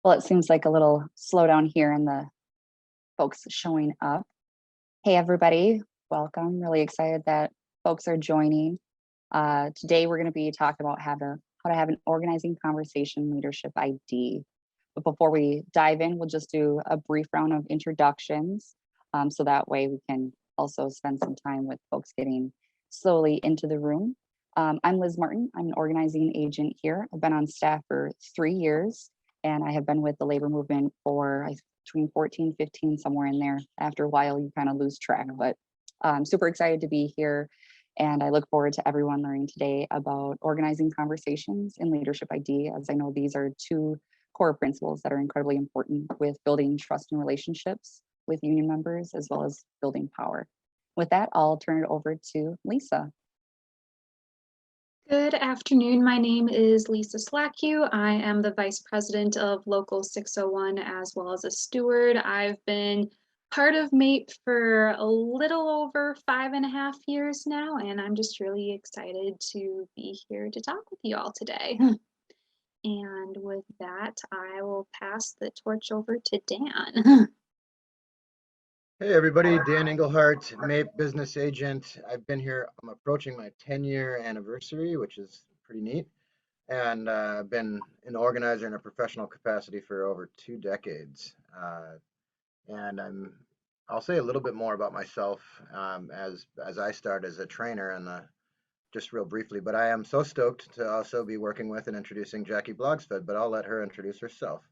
Well, it seems like a little slowdown here in the folks showing up. Hey, everybody, welcome. Really excited that folks are joining. Today, we're going to be talking about how to have an organizing conversation leadership ID. But before we dive in, we'll just do a brief round of introductions. So that way we can also spend some time with folks getting slowly into the room. I'm Liz Martin. I'm an organizing agent here. I've been on staff for 3 years, and I have been with the labor movement for between 14, 15, somewhere in there. After a while, you kind of lose track, but I'm super excited to be here. And I look forward to everyone learning today about organizing conversations in Leadership ID, as I know these are two core principles that are incredibly important with building trust and relationships with union members, as well as building power. With that, I'll turn it over to Lisa. Good afternoon. My name is Lisa Slackew. I am the Vice President of Local 601 as well as a steward. I've been part of MAPE for a little over 5.5 years now, and I'm just really excited to be here to talk with you all today. And with that, I will pass the torch over to Dan. Hey everybody, Dan Engelhardt, MAPE business agent. I've been here, I'm approaching my 10-year anniversary, which is pretty neat. And I've been an organizer in a professional capacity for over 2 decades. And I'll say a little bit more about myself as I start as a trainer and just real briefly, but I am so stoked to also be working with and introducing Jackie Blogsfed, but I'll let her introduce herself.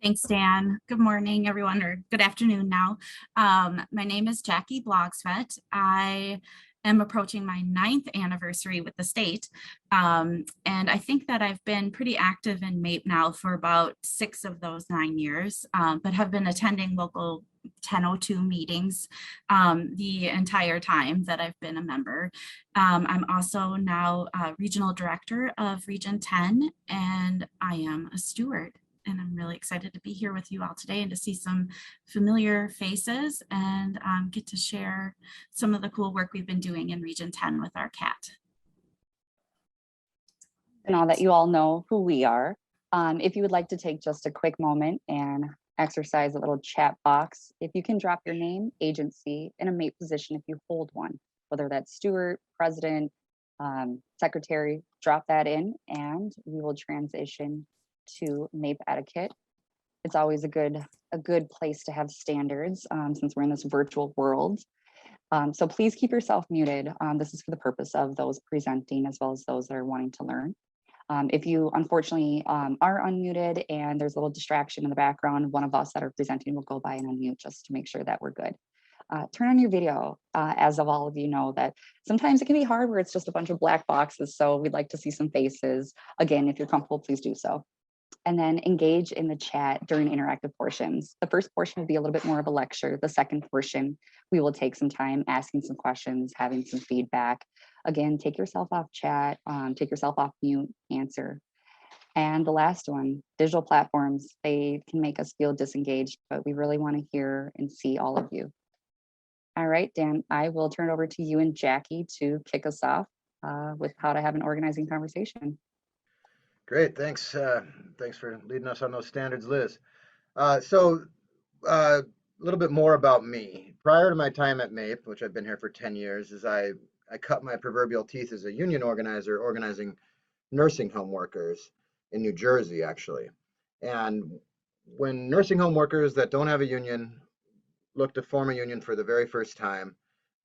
Thanks, Dan. Good morning, everyone, or good afternoon now. My name is Jackie Blogsfed. I am approaching my 9th anniversary with the state. And I think that I've been pretty active in MAPE now for about 6 of those 9 years, but have been attending local 1002 meetings the entire time that I've been a member. I'm also now regional director of Region 10, and I am a steward. And I'm really excited to be here with you all today and to see some familiar faces and get to share some of the cool work we've been doing in Region 10 with our cat. And now that you all know who we are, if you would like to take just a quick moment and exercise a little chat box, if you can drop your name, agency, and a MAPE position if you hold one, whether that's steward, president, secretary, drop that in and we will transition to MAPE etiquette. It's always a good place to have standards since we're in this virtual world. So please keep yourself muted. This is for the purpose of those presenting as well as those that are wanting to learn. If you unfortunately are unmuted and there's a little distraction in the background, one of us that are presenting will go by and unmute just to make sure that we're good. Turn on your video, as of all of you know that sometimes it can be hard where it's just a bunch of black boxes. So we'd like to see some faces. Again, if you're comfortable, please do so. And then engage in the chat during interactive portions. The first portion will be a little bit more of a lecture. The second portion, we will take some time asking some questions, having some feedback. Again, take yourself off chat, take yourself off mute, answer. And the last one, digital platforms, they can make us feel disengaged, but we really want to hear and see all of you. All right, Dan, I will turn it over to you and Jackie to kick us off with how to have an organizing conversation. Great, thanks. Thanks for leading us on those standards, Liz. So a little bit more about me. Prior to my time at MAPE, which I've been here for 10 years, is I cut my proverbial teeth as a union organizer, organizing nursing home workers in New Jersey, actually. And when nursing home workers that don't have a union look to form a union for the very first time,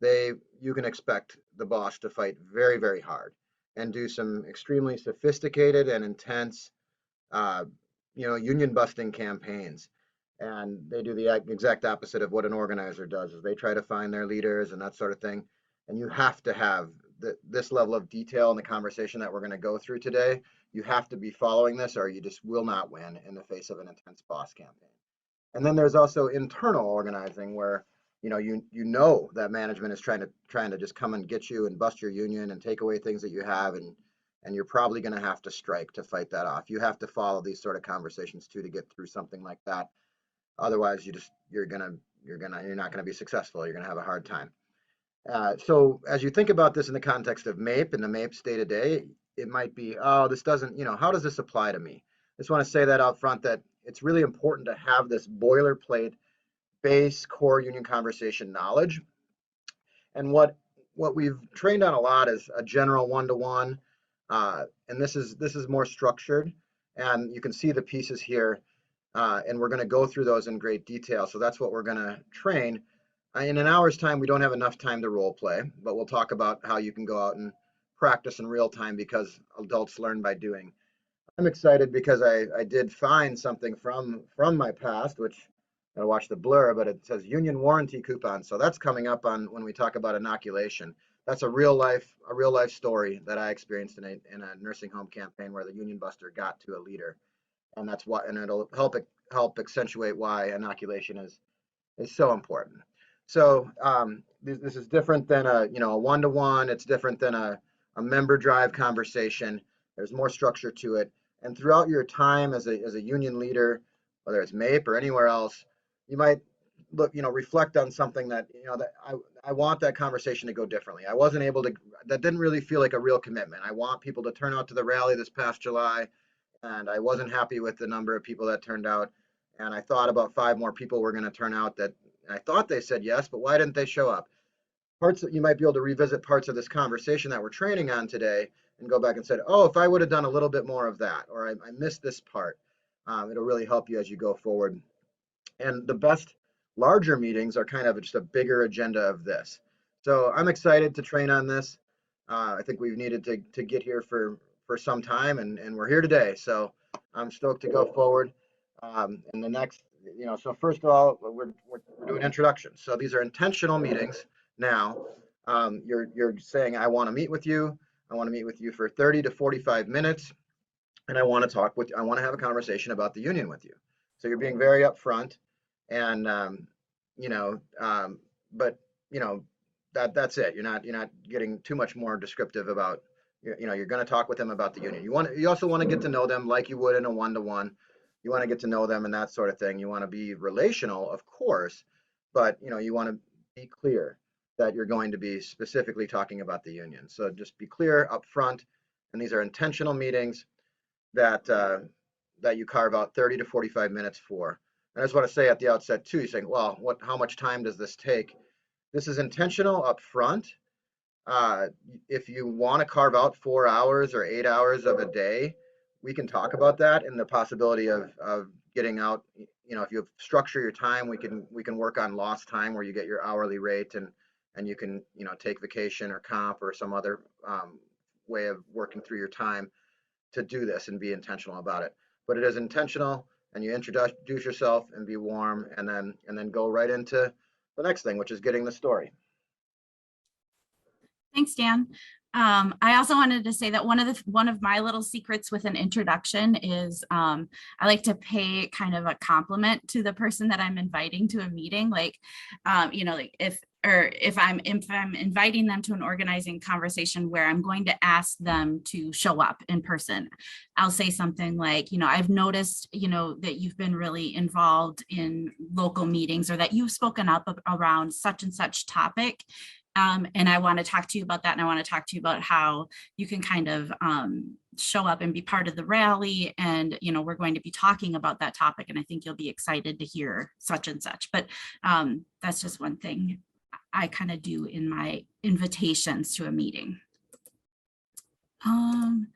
you can expect the boss to fight very, very hard and do some extremely sophisticated and intense, union busting campaigns. And they do the exact opposite of what an organizer does, is they try to find their leaders and that sort of thing. And you have to have this level of detail in the conversation that we're going to go through today. You have to be following this or you just will not win in the face of an intense boss campaign. And then there's also internal organizing where you know that management is trying to just come and get you and bust your union and take away things that you have, and you're probably going to have to strike to fight that off. You have to follow these sort of conversations too to get through something like that. Otherwise, you're not going to be successful. You're going to have a hard time. So as you think about this in the context of MAPE and the MAPE day to day, it might be, oh, this doesn't, how does this apply to me? Just want to say that out front, that it's really important to have this boilerplate base core union conversation knowledge. And what we've trained on a lot is a general one-to-one, and this is more structured, and you can see the pieces here, and we're going to go through those in great detail. So that's what we're going to train. In an hour's time, we don't have enough time to role play, but we'll talk about how you can go out and practice in real time, because adults learn by doing. I'm excited because I did find something from my past, which I watched the blur, but it says union warranty coupon. So that's coming up on when we talk about inoculation. That's a real life story that I experienced in a nursing home campaign where the union buster got to a leader, and that's why, and it'll help accentuate why inoculation is so important. So this is different than a one-to-one. It's different than a member drive conversation. There's more structure to it. And throughout your time as a union leader, whether it's MAPE or anywhere else, you might reflect on something that, that I want that conversation to go differently. I wasn't able to, that didn't really feel like a real commitment. I want people to turn out to the rally this past July, and I wasn't happy with the number of people that turned out. And I thought about 5 more people were going to turn out that I thought they said yes, but why didn't they show up? Parts that you might be able to revisit parts of this conversation that we're training on today and go back and say, oh, if I would have done a little bit more of that, or I missed this part. It'll really help you as you go forward. And the best larger meetings are kind of just a bigger agenda of this. So I'm excited to train on this. I think we've needed to get here for some time, and we're here today. So I'm stoked to go forward. And the next, so first of all, we're doing introductions. So these are intentional meetings. Now, you're saying, I want to meet with you. I want to meet with you for 30 to 45 minutes, and I want to have a conversation about the union with you. So you're being very upfront, and but that's it. You're not getting too much more descriptive about, you're going to talk with them about the union. You also want to get to know them like you would in a one-to-one. You want to get to know them and that sort of thing. You want to be relational, of course, but you want to be clear that you're going to be specifically talking about the union. So just be clear up front, and these are intentional meetings that you carve out 30 to 45 minutes for. And I just want to say at the outset too, you're saying, well, how much time does this take? This is intentional up front. If you want to carve out 4 hours or 8 hours of a day, we can talk about that and the possibility of getting out. If you structure your time, we can work on lost time where you get your hourly rate, and you can take vacation or comp or some other way of working through your time to do this and be intentional about it. But it is intentional, and you introduce yourself and be warm, and then go right into the next thing, which is getting the story. Thanks, Dan. I also wanted to say that one of my little secrets with an introduction is I like to pay kind of a compliment to the person that I'm inviting to a meeting. Like, like if I'm inviting them to an organizing conversation where I'm going to ask them to show up in person, I'll say something like, I've noticed, that you've been really involved in local meetings, or that you've spoken up around such and such topic. And I want to talk to you about that. And I want to talk to you about how you can kind of show up and be part of the rally. And, we're going to be talking about that topic. And I think you'll be excited to hear such and such. But that's just one thing I kind of do in my invitations to a meeting. And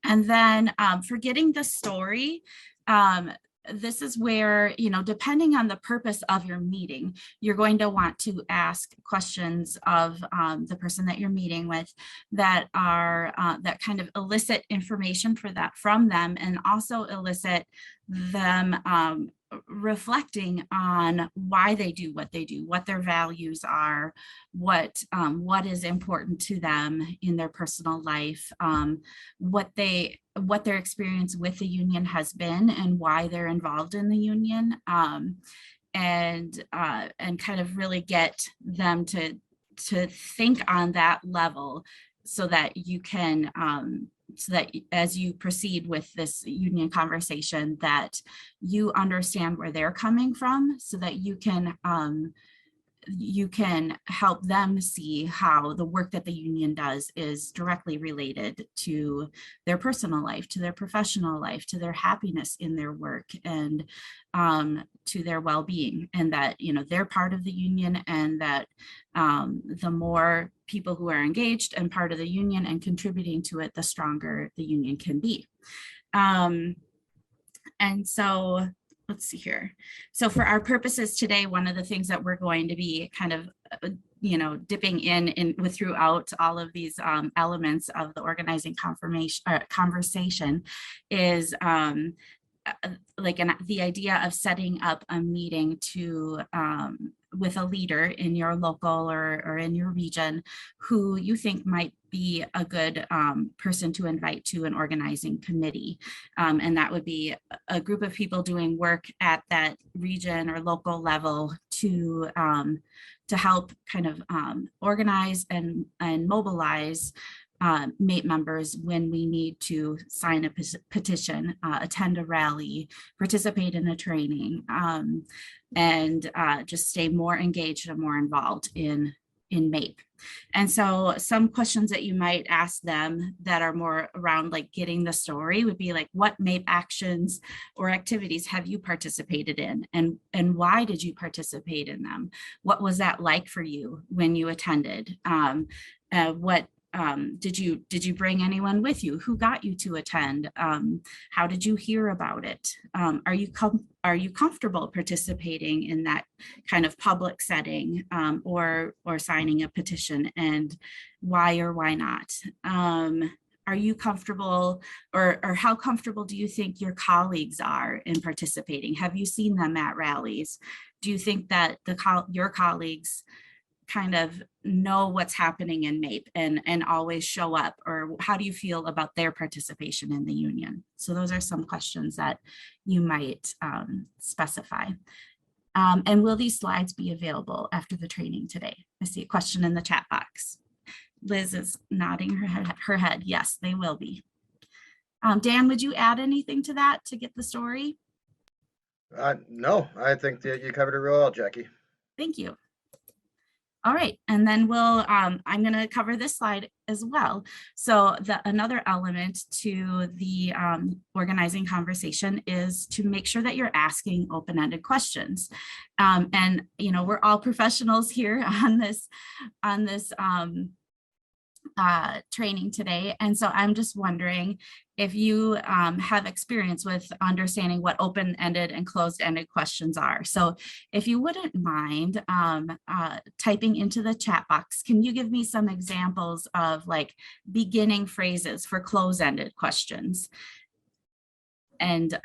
then for getting the story, this is where, depending on the purpose of your meeting, you're going to want to ask questions of the person that you're meeting with that are that kind of elicit information from them, and also elicit them reflecting on why they do what they do, what their values are, what is important to them in their personal life, what their experience with the union has been, and why they're involved in the union, and kind of really get them to think on that level, so that you can so that as you proceed with this union conversation, that you understand where they're coming from, so that you can you can help them see how the work that the union does is directly related to their personal life, to their professional life, to their happiness in their work, and to their well-being, and that, you know, they're part of the union, and that the more people who are engaged and part of the union and contributing to it, the stronger the union can be. And so let's see here. So for our purposes today, one of the things that we're going to be kind of, you know, dipping in with throughout all of these elements of the organizing conversation is the idea of setting up a meeting to with a leader in your local or in your region who you think might be a good person to invite to an organizing committee. And that would be a group of people doing work at that region or local level to help kind of organize and mobilize MAPE members when we need to sign a petition, attend a rally, participate in a training, and just stay more engaged and more involved in MAPE. And so some questions that you might ask them that are more around like getting the story would be like, what MAPE actions or activities have you participated in, and why did you participate in them? What was that like for you when you attended? Did you bring anyone with you? Who got you to attend? How did you hear about it? Are you comfortable participating in that kind of public setting, or signing a petition, and why or why not? Are you comfortable, or how comfortable do you think your colleagues are in participating? Have you seen them at rallies? Do you think that your colleagues kind of know what's happening in MAPE and always show up? Or how do you feel about their participation in the union? So those are some questions that you might specify. And will these slides be available after the training today? I see a question in the chat box. Liz is nodding her head. Yes, they will be. Dan, would you add anything to that to get the story? No, I think that you covered it real well, Jackie. Thank you. All right, and then I'm going to cover this slide as well. So another element to the organizing conversation is to make sure that you're asking open-ended questions. And you know, we're all professionals here on this training today, and so I'm just wondering if you have experience with understanding what open-ended and closed-ended questions are. So if you wouldn't mind typing into the chat box, can you give me some examples of like beginning phrases for closed-ended questions? And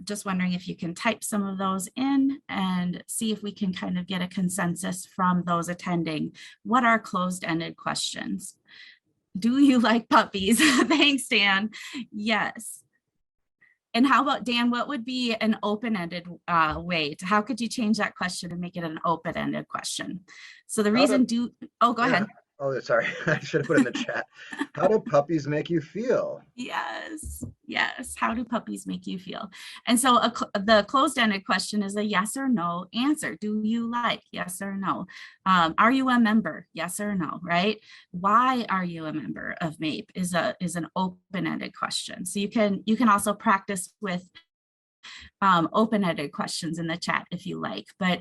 just wondering if you can type some of those in and see if we can kind of get a consensus from those attending. What are closed-ended questions? Do you like puppies? Thanks, Dan. Yes. And how about Dan, what would be an open-ended way how could you change that question and make it an open-ended question? So the reason go ahead. Oh, sorry. I should have put it in the chat. How do puppies make you feel? Yes. Yes. How do puppies make you feel? And so the closed-ended question is a yes or no answer. Do you like? Yes or no. Are you a member? Yes or no, right? Why are you a member of MAPE is an open-ended question. So you can also practice with open-ended questions in the chat if you like, but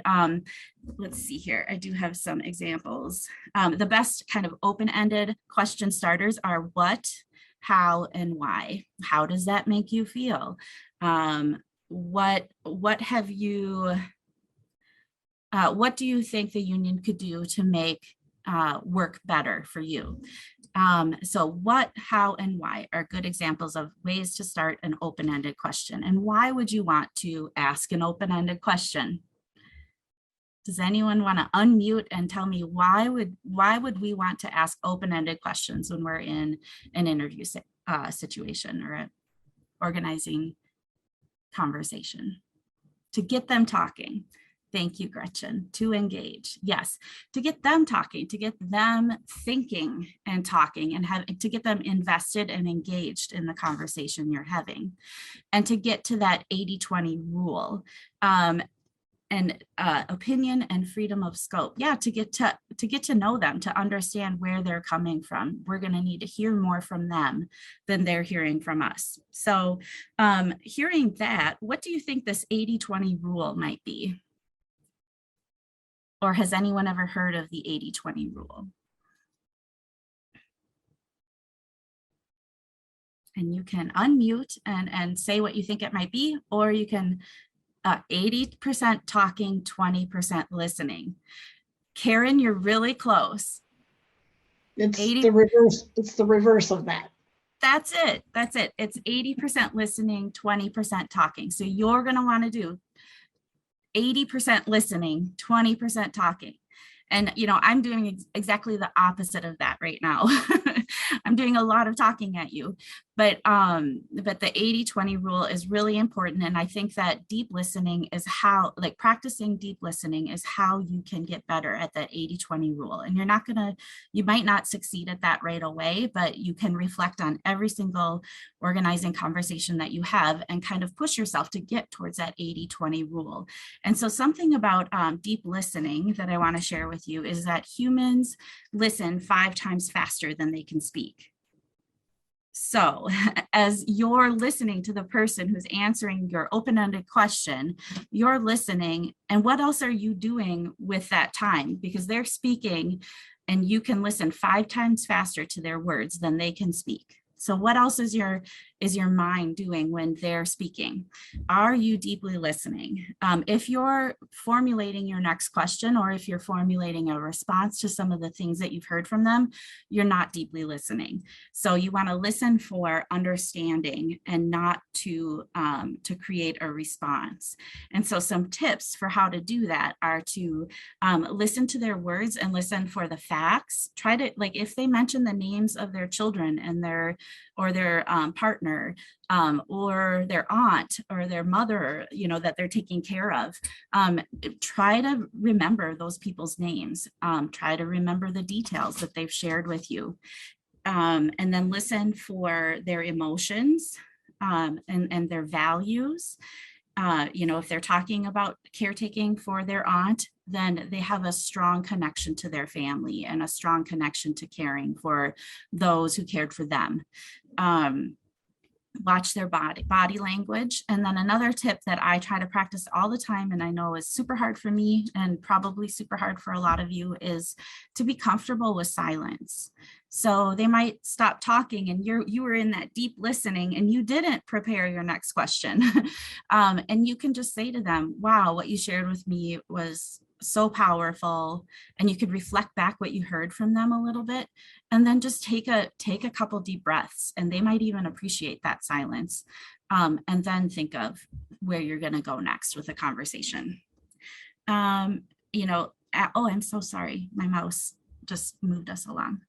let's see here. I do have some examples. The best kind of open-ended question starters are what, how, and why. How does that make you feel? What do you think the union could do to make work better for you? So what, how, and why are good examples of ways to start an open-ended question. And why would you want to ask an open-ended question? Does anyone want to unmute and tell me why would we want to ask open-ended questions when we're in an interview situation or an organizing conversation? To get them talking. Thank you, Gretchen. To engage. Yes, to get them talking, to get them thinking and talking, and to get them invested and engaged in the conversation you're having, and to get to that 80-20 rule. opinion and freedom of scope. Yeah, to get to know them, to understand where they're coming from. We're going to need to hear more from them than they're hearing from us. So hearing that, what do you think this 80-20 rule might be? Or has anyone ever heard of the 80-20 rule? And you can unmute and say what you think it might be, or you can 80% talking, 20% listening. Karen, you're really close. It's the reverse. It's the reverse of that. That's it. That's it. It's 80% listening, 20% talking. So you're going to want to do 80% listening, 20% talking. And, you know, I'm doing exactly the opposite of that right now. I'm doing a lot of talking at you, but the 80-20 rule is really important. And I think that deep listening is how, like practicing deep listening is how you can get better at that 80-20 rule. And you might not succeed at that right away, but you can reflect on every single organizing conversation that you have and kind of push yourself to get towards that 80-20 rule. And so something about deep listening that I want to share with you is that humans listen 5 times faster than they can speak. So as you're listening to the person who's answering your open-ended question, you're listening, and what else are you doing with that time? Because they're speaking and you can listen 5 times faster to their words than they can speak. So what else is your mind doing when they're speaking? Are you deeply listening? If you're formulating your next question, or if you're formulating a response to some of the things that you've heard from them, you're not deeply listening. So you want to listen for understanding and not to create a response. And so some tips for how to do that are to listen to their words and listen for the facts. Try to, like, if they mention the names of their children and their partner, or their aunt or their mother, you know, that they're taking care of, try to remember those people's names. Try to remember the details that they've shared with you. And then listen for their emotions and their values. You know, if they're talking about caretaking for their aunt, then they have a strong connection to their family and a strong connection to caring for those who cared for them. Watch their body language. And then another tip that I try to practice all the time, and I know is super hard for me and probably super hard for a lot of you, is to be comfortable with silence. So they might stop talking and you were in that deep listening and you didn't prepare your next question. And you can just say to them, wow, what you shared with me was so powerful. And you could reflect back what you heard from them a little bit, and then just take a couple deep breaths, and they might even appreciate that silence. And then think of where you're going to go next with the conversation. You know, oh, I'm so sorry. My mouse just moved us along.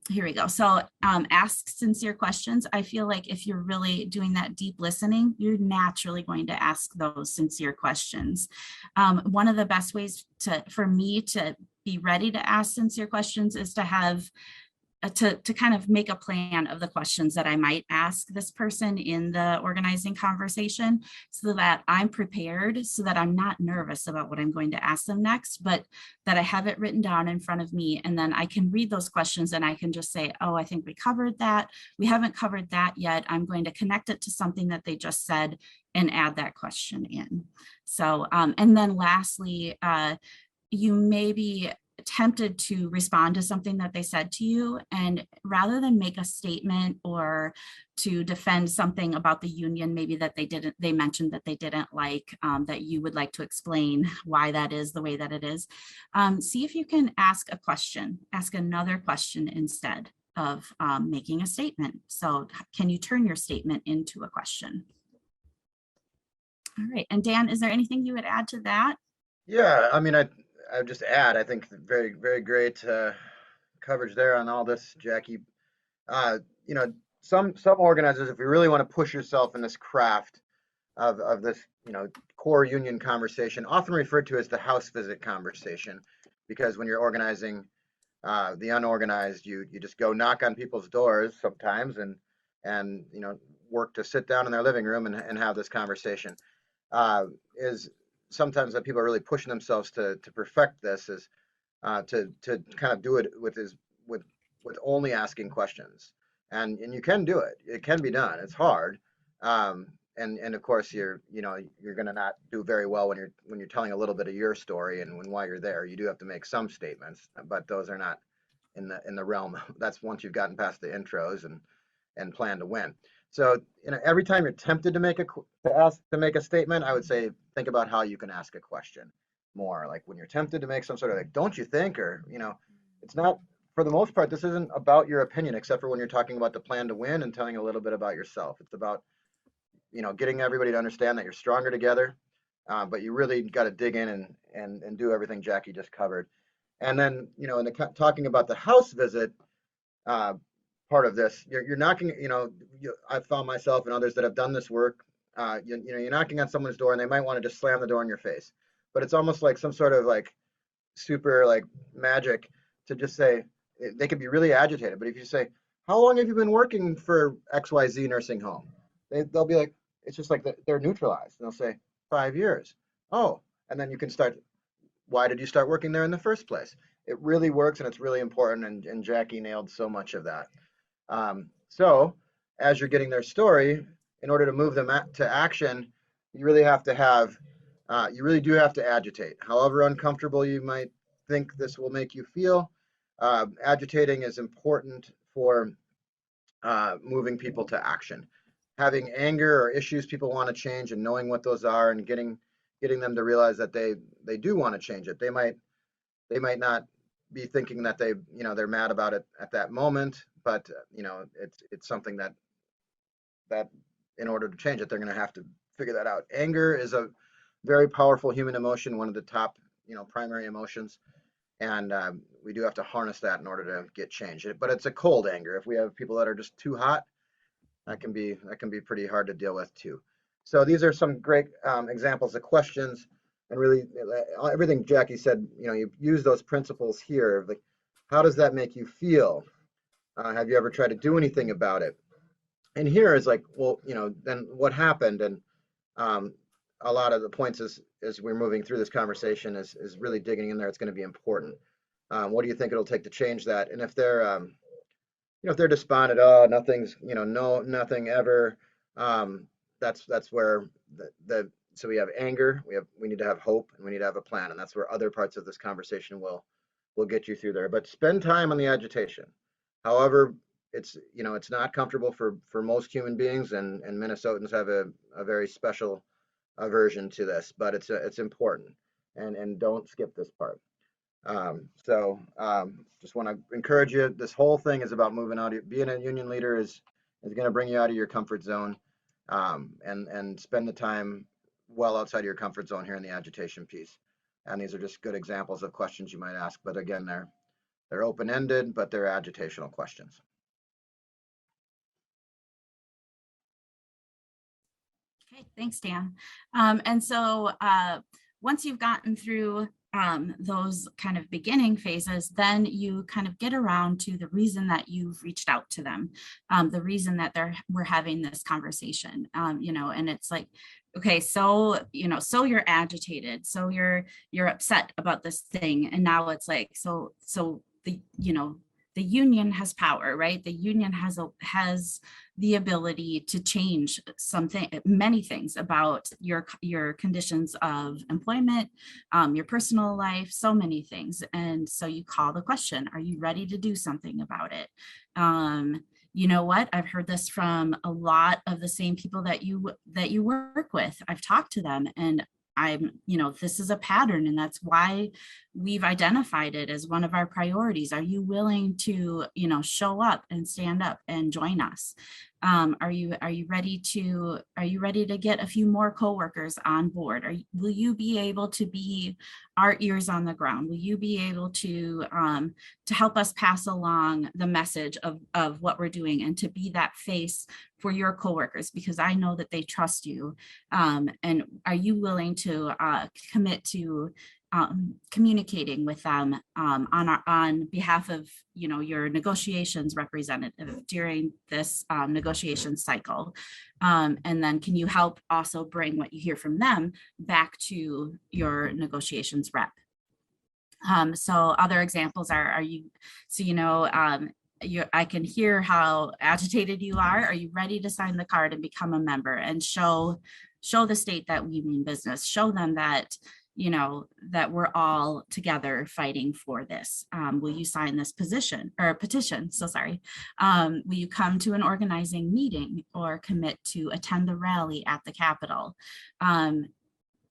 Here we go. So ask sincere questions. I feel like if you're really doing that deep listening, you're naturally going to ask those sincere questions. One of the best ways for me to be ready to ask sincere questions is to have to kind of make a plan of the questions that I might ask this person in the organizing conversation, so that I'm prepared, so that I'm not nervous about what I'm going to ask them next, but that I have it written down in front of me, and then I can read those questions and I can just say, oh, I think we covered that. We haven't covered that yet. I'm going to connect it to something that they just said and add that question in. So, and then lastly, you may be tempted to respond to something that they said to you, and rather than make a statement or to defend something about the union maybe that they mentioned that they didn't like, that you would like to explain why that is the way that it is, see if you can ask another question instead of making a statement. So can you turn your statement into a question? All right, and Dan, is there anything you would add to that? Yeah, I mean, I would just add, I think very, very great coverage there on all this, Jackie. You know, some organizers, if you really want to push yourself in this craft of this, you know, core union conversation, often referred to as the house visit conversation, because when you're organizing the unorganized, you just go knock on people's doors sometimes and you know, work to sit down in their living room and have this conversation. Is sometimes that people are really pushing themselves to perfect this is to kind of do it with only asking questions. And you can do it. It can be done. It's hard. And of course you're going to not do very well when you're telling a little bit of your story and why you're there. You do have to make some statements, but those are not in the realm. That's once you've gotten past the intros and plan to win. So every time you're tempted to make a statement, I would say think about how you can ask a question more. Like when you're tempted to make some sort of like, don't you think, or it's not, for the most part, this isn't about your opinion, except for when you're talking about the plan to win and telling a little bit about yourself. It's about getting everybody to understand that you're stronger together, but you really got to dig in and do everything Jackie just covered. And then in talking about the house visit part of this, you're knocking. I've found myself and others that have done this work. You're knocking on someone's door and they might want to just slam the door in your face, but it's almost like some sort of like super like magic to just say, they could be really agitated, but if you say, how long have you been working for XYZ nursing home? They'll be like, it's just like they're neutralized. And they'll say, 5 years. Oh, and then you can start, why did you start working there in the first place? It really works and it's really important. And Jackie nailed so much of that. So as you're getting their story, in order to move them to action, you really have to have, you really do have to agitate. However uncomfortable you might think this will make you feel, agitating is important for moving people to action. Having anger or issues people want to change and knowing what those are and getting them to realize that they do want to change it. They might not be thinking that they're mad about it at that moment, but it's something that in order to change it, they're going to have to figure that out. Anger is a very powerful human emotion, one of the top primary emotions, and we do have to harness that in order to get change. But it's a cold anger. If we have people that are just too hot, that can be pretty hard to deal with too. So these are some great examples of questions, and really everything Jackie said. You use those principles here. Like, how does that make you feel? Have you ever tried to do anything about it? And here is like, well, then what happened? And a lot of the points as we're moving through this conversation is really digging in there. It's going to be important. What do you think it'll take to change that? And if they're if they're despondent, oh, nothing's, no, nothing ever. That's where so we have anger, we need to have hope, and we need to have a plan, and that's where other parts of this conversation will get you through there. But spend time on the agitation. However, it's not comfortable for most human beings, and Minnesotans have a very special aversion to this, but it's important, and don't skip this part. Just want to encourage you. This whole thing is about moving out. Being a union leader is going to bring you out of your comfort zone, and spend the time well outside of your comfort zone here in the agitation piece. And these are just good examples of questions you might ask. But again, they're open-ended, but they're agitational questions. Okay, thanks, Dan. And so once you've gotten through those kind of beginning phases, then you kind of get around to the reason that you've reached out to them, the reason that we're having this conversation, and it's like, okay, so, so you're agitated, so you're upset about this thing. And now it's like, so the union has power, right? The union has the ability to change many things about your conditions of employment, your personal life, so many things. And so you call the question, are you ready to do something about it? You know what? I've heard this from a lot of the same people that you work with. I've talked to them, and this is a pattern, and that's why we've identified it as one of our priorities. Are you willing to, show up and stand up and join us? Are you ready to get a few more coworkers on board? Will you be able to be our ears on the ground? Will you be able to help us pass along the message of what we're doing, and to be that face for your coworkers, because I know that they trust you? And are you willing to commit to communicating with them on behalf of, you know, your negotiations representative during this negotiation cycle. And then can you help also bring what you hear from them back to your negotiations rep? So other examples are you, so, you know, I can hear how agitated you are. Are you ready to sign the card and become a member, and show the state that we mean business, show them that, you know, that we're all together fighting for this. Will you sign this petition? So sorry. Will you come to an organizing meeting or commit to attend the rally at the Capitol?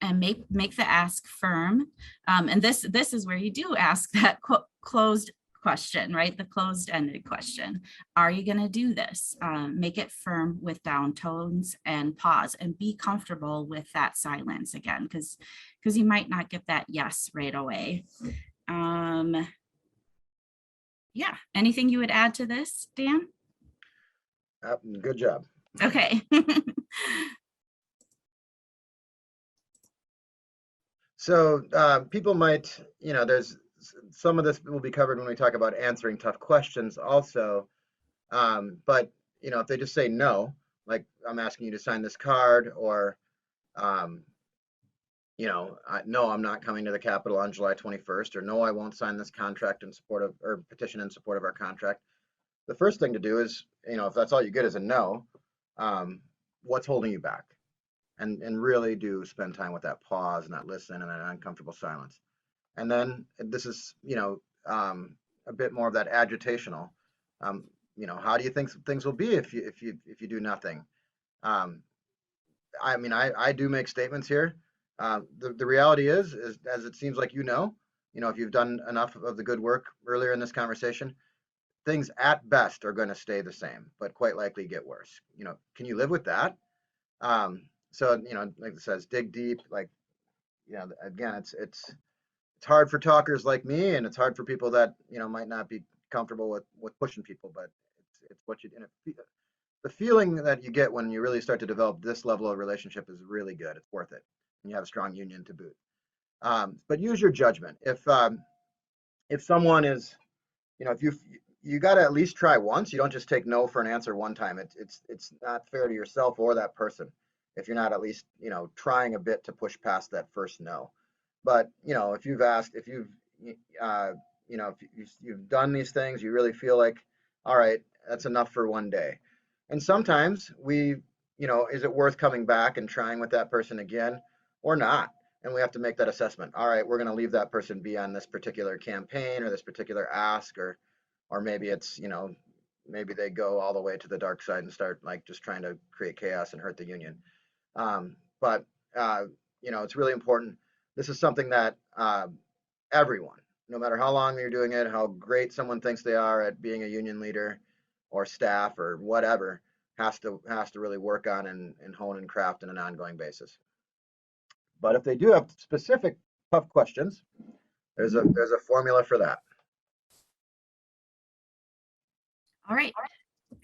And make the ask firm. And this is where you do ask that closed question, right? The closed-ended question. Are you going to do this? Make it firm with down tones and pause, and be comfortable with that silence again, because you might not get that yes right away. Yeah, anything you would add to this, Dan? Good job. Okay. So people might, you know, there's some of this will be covered when we talk about answering tough questions also. But, you know, if they just say no, like I'm asking you to sign this card, or, you know, no, I'm not coming to the Capitol on July 21st, or no, I won't sign this contract in support of, or petition in support of our contract. The first thing to do is, you know, if that's all you get is a no, what's holding you back? And really do spend time with that pause and that listen and that uncomfortable silence. And then this is, you know, a bit more of that agitational. You know, how do you think things will be if you do nothing? I mean, I do make statements here. The reality is as it seems like, you know, if you've done enough of the good work earlier in this conversation, things at best are going to stay the same, but quite likely get worse. You know, can you live with that? So, you know, like it says, dig deep. Like, you know, again, it's hard for talkers like me, and it's hard for people that, you know, might not be comfortable with pushing people, but it's what you, the feeling that you get when you really start to develop this level of relationship is really good. It's worth it. And you have a strong union to boot. But use your judgment. If someone is, you know, if you got to at least try once. You don't just take no for an answer one time. It's not fair to yourself or that person if you're not at least, you know, trying a bit to push past that first no. But, you know, if you've asked, if you've, you know, if you've done these things, you really feel like, all right, that's enough for one day. And sometimes we, you know, is it worth coming back and trying with that person again or not? And we have to make that assessment. All right, we're going to leave that person be on this particular campaign or this particular ask, or maybe it's, you know, maybe they go all the way to the dark side and start like just trying to create chaos and hurt the union. But you know, it's really important. This is something that everyone, no matter how long you're doing it, how great someone thinks they are at being a union leader or staff or whatever, has to really work on and hone and craft on an ongoing basis. But if they do have specific tough questions, there's a formula for that. All right,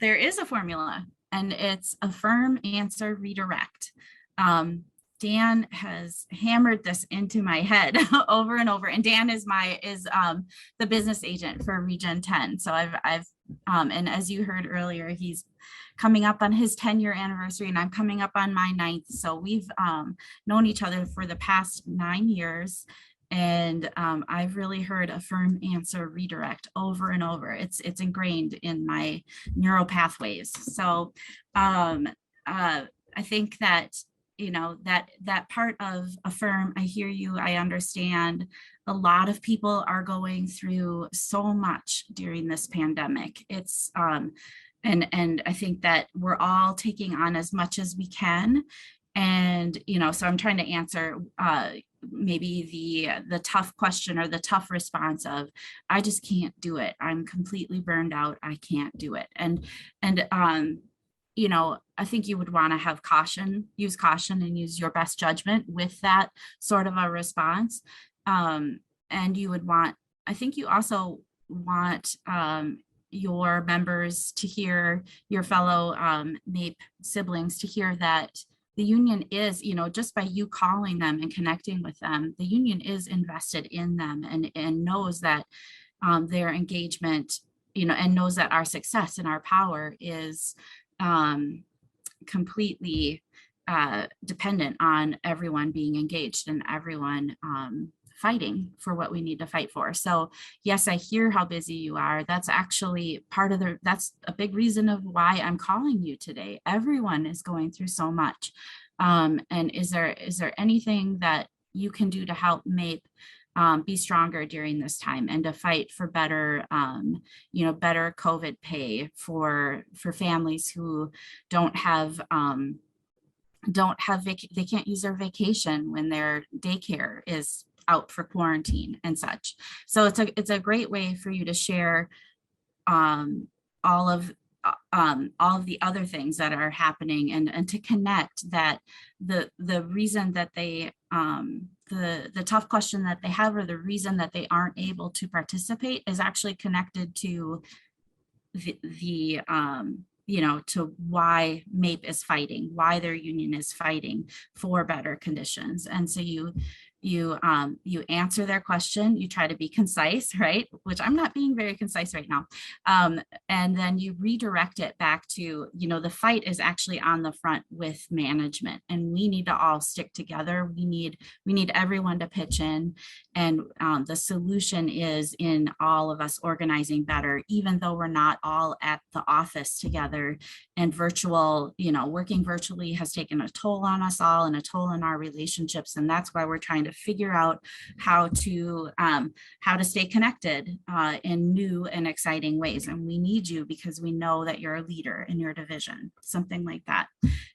there is a formula, and it's affirm, answer, redirect. Dan has hammered this into my head over and over, and Dan is the business agent for Region 10. So I've and as you heard earlier, he's coming up on his 10-year anniversary, and I'm coming up on my 9th. So we've known each other for the past 9 years. And I've really heard affirm, answer, redirect over and over. It's ingrained in my neural pathways. So I think that, you know, that part of affirm, I hear you, I understand. A lot of people are going through so much during this pandemic. It's and I think that we're all taking on as much as we can. And, you know, so I'm trying to answer maybe the tough question or the tough response of, I just can't do it. I'm completely burned out. I can't do it. And you know, I think you would want to have use caution and use your best judgment with that sort of a response. And you would want, I think you also want your members to hear, your fellow MAPE siblings to hear that the union is, just by you calling them and connecting with them, the union is invested in them and knows that their engagement, and knows that our success and our power is completely dependent on everyone being engaged and everyone fighting for what we need to fight for. So yes, I hear how busy you are. That's actually that's a big reason of why I'm calling you today. Everyone is going through so much. And is there anything that you can do to help MAPE be stronger during this time and to fight for better, better COVID pay for families who don't have, they can't use their vacation when their daycare is out for quarantine and such. So it's a great way for you to share all of the other things that are happening and to connect that the reason that they the tough question that they have or the reason that they aren't able to participate is actually connected to the to why MAPE is fighting, why their union is fighting for better conditions. And so you answer their question, you try to be concise, right? Which I'm not being very concise right now. And then you redirect it back to, the fight is actually on the front with management, and we need to all stick together. We need everyone to pitch in, and the solution is in all of us organizing better, even though we're not all at the office together. And virtual, working virtually has taken a toll on us all and a toll on our relationships. And that's why we're trying to figure out how to stay connected in new and exciting ways. And we need you because we know that you're a leader in your division, something like that.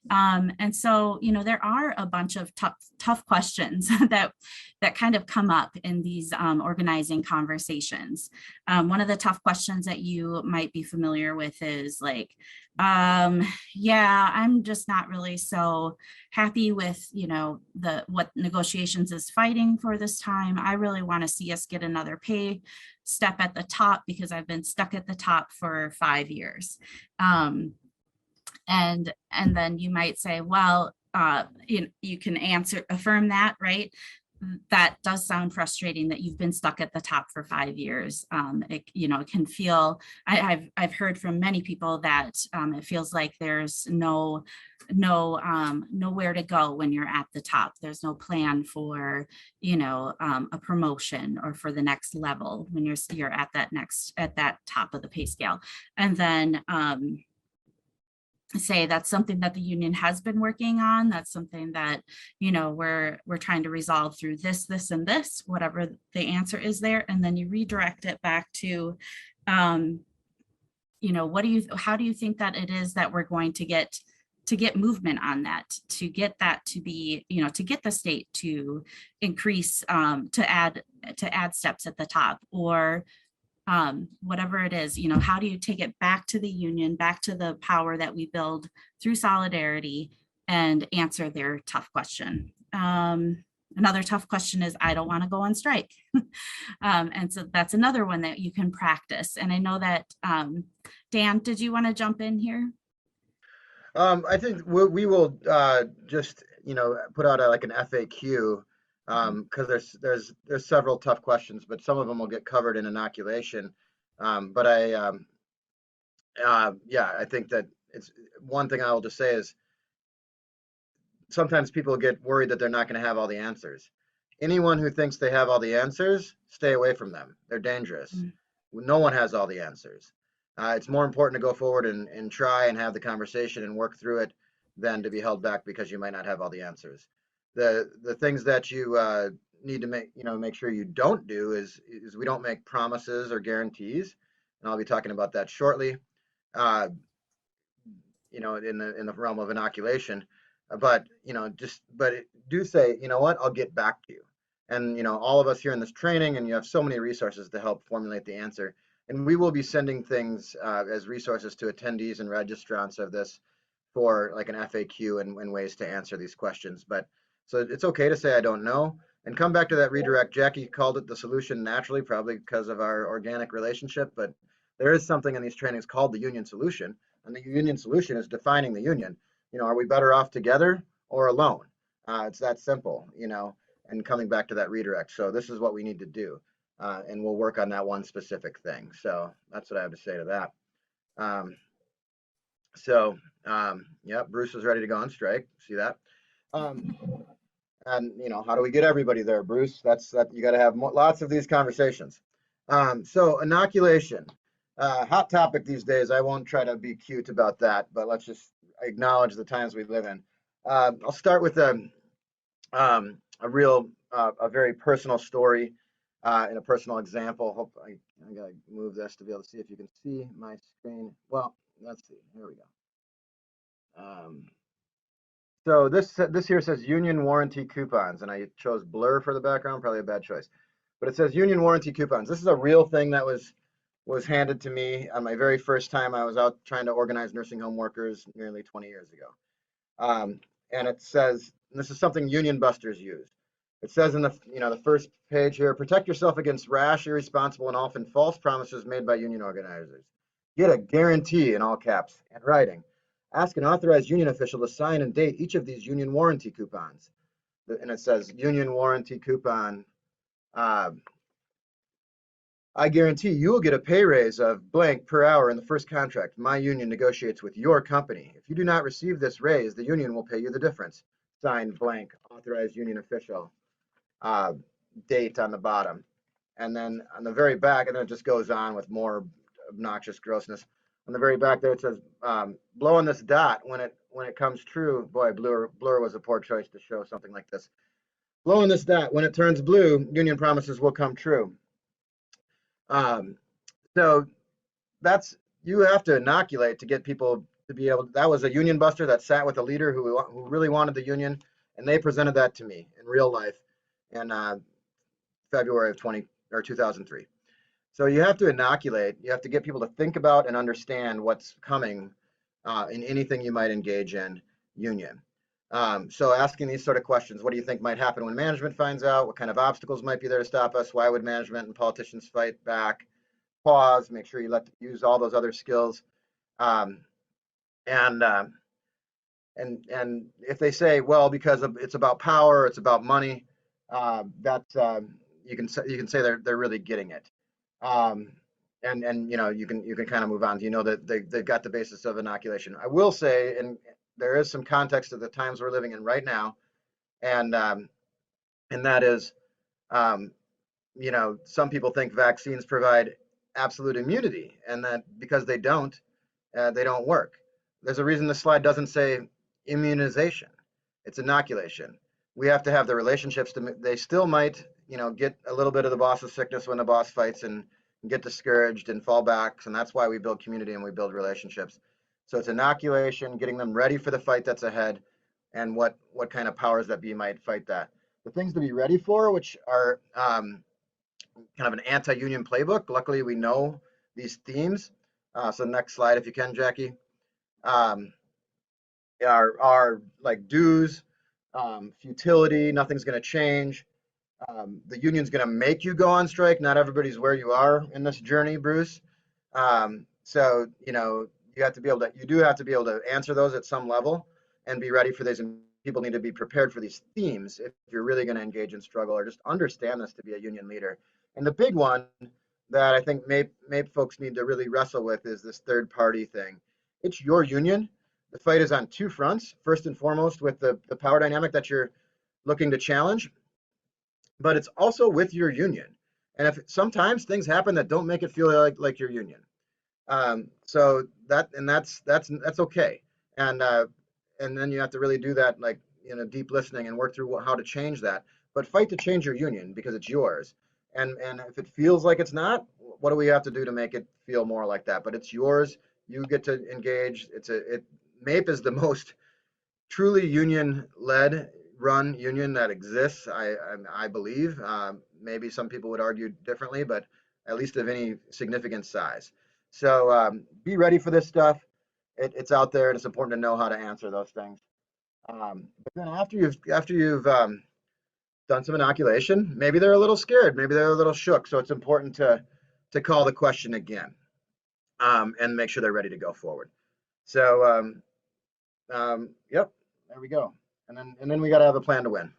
And so, there are a bunch of tough questions that kind of come up in these organizing conversations. One of the tough questions that you might be familiar with is like, yeah, I'm just not really so happy with, what negotiations is fighting for this time. I really want to see us get another pay step at the top because I've been stuck at the top for 5 years. And then you might say, well, you can affirm that, right? That does sound frustrating that you've been stuck at the top for 5 years. It can feel, I've heard from many people that it feels like there's nowhere to go when you're at the top. There's no plan for, a promotion or for the next level when you're at that top of the pay scale. And then, say that's something that the union has been working on. That's something that, we're trying to resolve through this, and this, whatever the answer is there. And then you redirect it back to, how do you think that it is that we're going to get movement on that, to get that to be, to get the state to increase, to add steps at the top, or whatever it is, how do you take it back to the union, back to the power that we build through solidarity, and answer their tough question. Another tough question is, I don't want to go on strike. And so that's another one that you can practice. And I know that, Dan, did you want to jump in here? I think we will just, put out like an FAQ, because there's several tough questions, but some of them will get covered in inoculation. But I think that it's one thing I will just say is sometimes people get worried that they're not going to have all the answers. Anyone who thinks they have all the answers, stay away from them. They're dangerous. No one has all the answers. It's more important to go forward and try and have the conversation and work through it than to be held back because you might not have all the answers. The things that you need to make sure you don't do is we don't make promises or guarantees, and I'll be talking about that shortly. In the realm of inoculation, but do say, what, I'll get back to you. And all of us here in this training, and you have so many resources to help formulate the answer. And we will be sending things as resources to attendees and registrants of this for like an FAQ and ways to answer these questions. But so it's okay to say I don't know, and come back to that redirect. Jackie called it the solution naturally, probably because of our organic relationship, but there is something in these trainings called the union solution, and the union solution is defining the union. Are we better off together, or alone. It's that simple, you know, and coming back to that redirect. So this is what we need to do. And we'll work on that one specific thing. So that's what I have to say to that. Um, yeah, Bruce is ready to go on strike. See that? Um, and you know, how do we get everybody there, Bruce? That's you got to have lots of these conversations. So inoculation, hot topic these days. I won't try to be cute about that, but let's just acknowledge the times we live in. I'll start with a real, a very personal story and a personal example. Hope I gotta move this to be able to see if you can see my screen. Well, let's see. Here we go. So this here says union warranty coupons, and I chose blur for the background, probably a bad choice. But it says union warranty coupons. This is a real thing that was handed to me on my very first time I was out trying to organize nursing home workers nearly 20 years ago. And it says, and this is something union busters use. It says in the first page here, protect yourself against rash, irresponsible, and often false promises made by union organizers. Get a guarantee in all caps and writing. Ask an authorized union official to sign and date each of these union warranty coupons. And it says union warranty coupon. I guarantee you will get a pay raise of blank per hour in the first contract my union negotiates with your company. If you do not receive this raise, the union will pay you the difference. Signed blank, authorized union official, date on the bottom. And then on the very back, and then it just goes on with more obnoxious grossness. On the very back there, it says, blow on this dot when it comes true. Boy, blur was a poor choice to show something like this. Blow on this dot. When it turns blue, union promises will come true. So you have to inoculate to get people to be able. That was a union buster that sat with a leader who really wanted the union, and they presented that to me in real life in February of 2003. So you have to inoculate. You have to get people to think about and understand what's coming in anything you might engage in union. So asking these sort of questions: what do you think might happen when management finds out? What kind of obstacles might be there to stop us? Why would management and politicians fight back? Pause. Make sure you use all those other skills. And if they say, well, because it's about power, it's about money, you can say they're really getting it. And you know, you can kind of move on. You know that they've got the basis of inoculation. I will say, and there is some context to the times we're living in right now, and that is, you know, some people think vaccines provide absolute immunity, and that because they don't work. There's a reason this slide doesn't say immunization. It's inoculation. We have to have the relationships they still might, you know, get a little bit of the boss's sickness when the boss fights and get discouraged and fall back. And that's why we build community and we build relationships. So it's inoculation, getting them ready for the fight that's ahead, and what kind of powers that be might fight that. The things to be ready for, which are kind of an anti-union playbook. Luckily, we know these themes. So next slide, if you can, Jackie. Are like dues, futility, nothing's going to change. The union's going to make you go on strike. Not everybody's where you are in this journey, Bruce. So, you know, you do have to be able to answer those at some level and be ready for these. And people need to be prepared for these themes if you're really going to engage in struggle or just understand this to be a union leader. And the big one that I think MAPE folks need to really wrestle with is this third party thing. It's your union. The fight is on two fronts. First and foremost, with the power dynamic that you're looking to challenge, but it's also with your union. And if sometimes things happen that don't make it feel like your union, so that's okay. And then you have to really do that, like, you know, deep listening and work through how to change that. But fight to change your union because it's yours. And if it feels like it's not, what do we have to do to make it feel more like that? But it's yours. You get to engage. MAPE is the most truly union-led run union that exists, I believe. Maybe some people would argue differently, but at least of any significant size. So be ready for this stuff. It's out there, and it's important to know how to answer those things. But then after you've done some inoculation, maybe they're a little scared, maybe they're a little shook. So it's important to call the question again and make sure they're ready to go forward. So yep, there we go. And then we got to have a plan to win.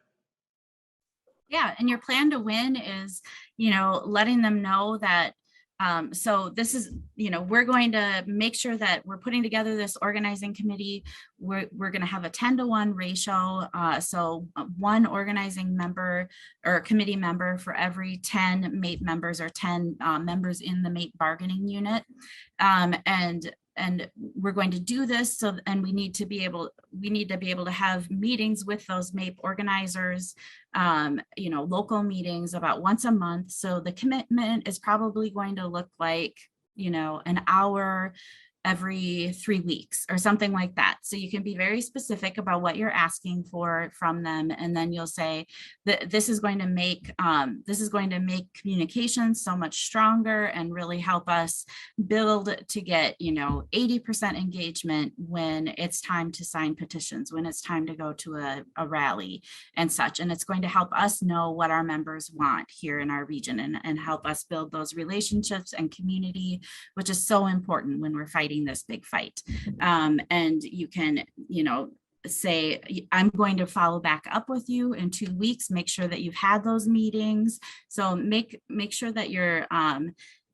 Yeah, and your plan to win is, you know, letting them know that, so this is, you know, we're going to make sure that we're putting together this organizing committee. We're going to have a 10-to-1 ratio. So one organizing member or committee member for every 10 MAPE members or 10 members in the MAPE bargaining unit. And we're going to do this. So, and we need to be able to have meetings with those MAPE organizers, you know, local meetings about once a month. So the commitment is probably going to look like, you know, an hour every 3 weeks or something like that. So you can be very specific about what you're asking for from them. And then you'll say that this is going to make communication so much stronger and really help us build to get, you know, 80% engagement when it's time to sign petitions, when it's time to go to a rally and such. And it's going to help us know what our members want here in our region and help us build those relationships and community, which is so important when we're fighting this big fight. And you can, you know, say, I'm going to follow back up with you in 2 weeks, make sure that you've had those meetings. So make sure that you're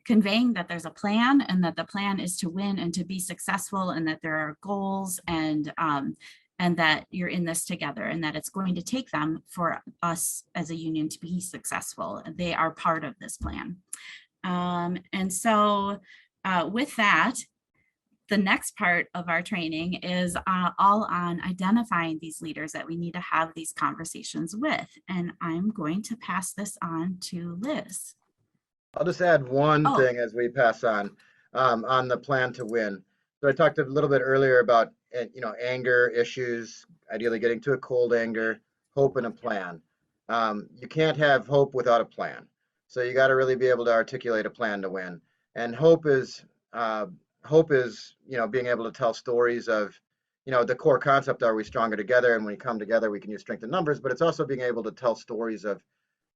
conveying that there's a plan and that the plan is to win and to be successful and that there are goals and that you're in this together and that it's going to take them for us as a union to be successful. They are part of this plan. And so with that, the next part of our training is all on identifying these leaders that we need to have these conversations with. And I'm going to pass this on to Liz. I'll just add one thing as we pass on the plan to win. So I talked a little bit earlier about, you know, anger issues, ideally getting to a cold anger, hope, and a plan. You can't have hope without a plan. So you got to really be able to articulate a plan to win. And hope is, you know, being able to tell stories of, you know, the core concept, are we stronger together? And when we come together, we can use strength in numbers, but it's also being able to tell stories of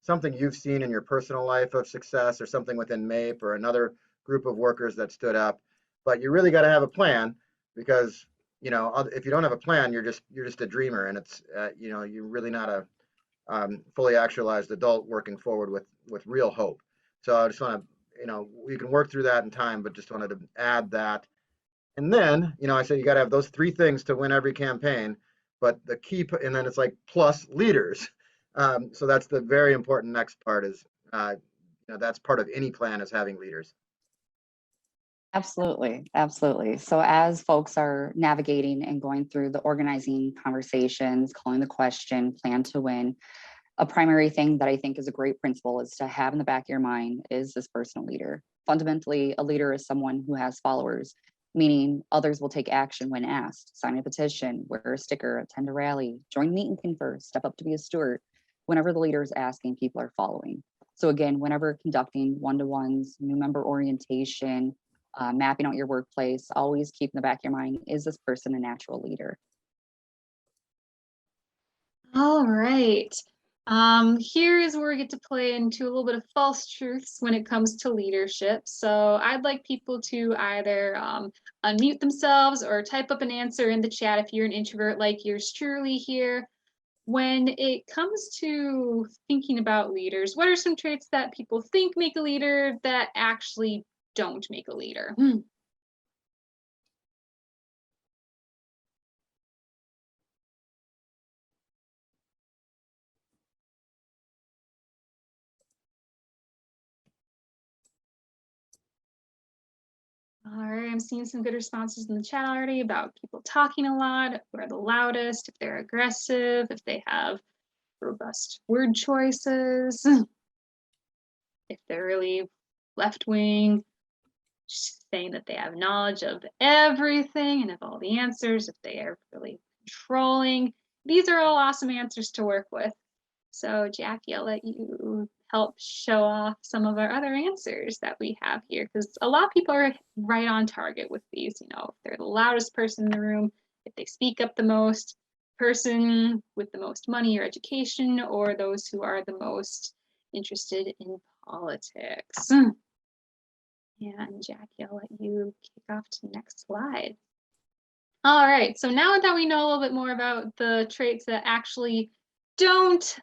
something you've seen in your personal life of success or something within MAPE or another group of workers that stood up. But you really got to have a plan because, you know, if you don't have a plan, you're just a dreamer, and it's, you know, you're really not a fully actualized adult working forward with real hope. So I just want to, you know, we can work through that in time, but just wanted to add that. And then, you know, I said you got to have those 3 things to win every campaign, but the key, and then it's like plus leaders. So that's the very important next part is, you know, that's part of any plan is having leaders. Absolutely, absolutely. So as folks are navigating and going through the organizing conversations, calling the question, plan to win, a primary thing that I think is a great principle is to have in the back of your mind is this personal leader. Fundamentally, a leader is someone who has followers, meaning others will take action when asked, sign a petition, wear a sticker, attend a rally, join meet and confer, step up to be a steward. Whenever the leader is asking, people are following. So again, whenever conducting one-to-ones, new member orientation, mapping out your workplace, always keep in the back of your mind, is this person a natural leader? All right. Here is where we get to play into a little bit of false truths when it comes to leadership. So I'd like people to either unmute themselves or type up an answer in the chat if you're an introvert like yours truly here. When it comes to thinking about leaders, what are some traits that people think make a leader that actually don't make a leader? All right, I'm seeing some good responses in the chat already about people talking a lot, who are the loudest, if they're aggressive, if they have robust word choices, if they're really left-wing, just saying that they have knowledge of everything and of all the answers, if they are really controlling. These are all awesome answers to work with. So Jackie, I'll let you help show off some of our other answers that we have here, because a lot of people are right on target with these. You know, if they're the loudest person in the room, if they speak up the most, person with the most money or education, or those who are the most interested in politics. And Jackie, I'll let you kick off to the next slide. All right, so now that we know a little bit more about the traits that actually don't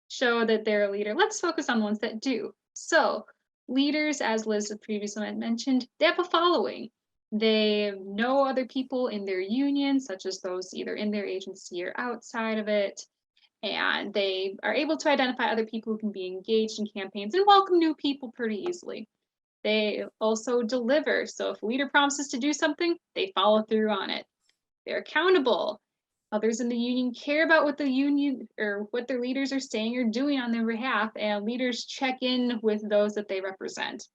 show that they're a leader, let's focus on ones that do. So leaders, as Liz previously mentioned, they have a following. They know other people in their union, such as those either in their agency or outside of it. And they are able to identify other people who can be engaged in campaigns and welcome new people pretty easily. They also deliver. So if a leader promises to do something, they follow through on it. They're accountable. Others in the union care about what the union or what their leaders are saying or doing on their behalf, and leaders check in with those that they represent.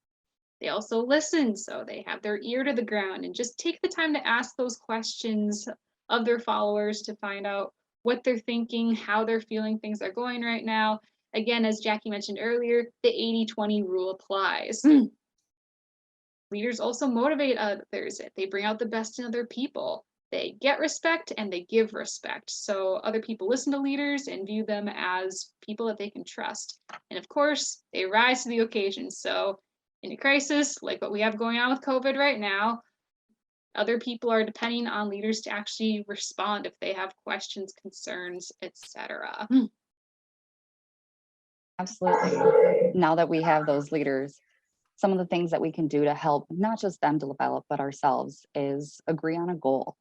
They also listen, so they have their ear to the ground and just take the time to ask those questions of their followers to find out what they're thinking, how they're feeling things are going right now. Again, as Jackie mentioned earlier, the 80-20 rule applies. Leaders also motivate others. They bring out the best in other people. They get respect and they give respect. So other people listen to leaders and view them as people that they can trust. And of course, they rise to the occasion. So in a crisis like what we have going on with COVID right now, other people are depending on leaders to actually respond if they have questions, concerns, etc. Absolutely. Now that we have those leaders, some of the things that we can do to help not just them develop, but ourselves is agree on a goal.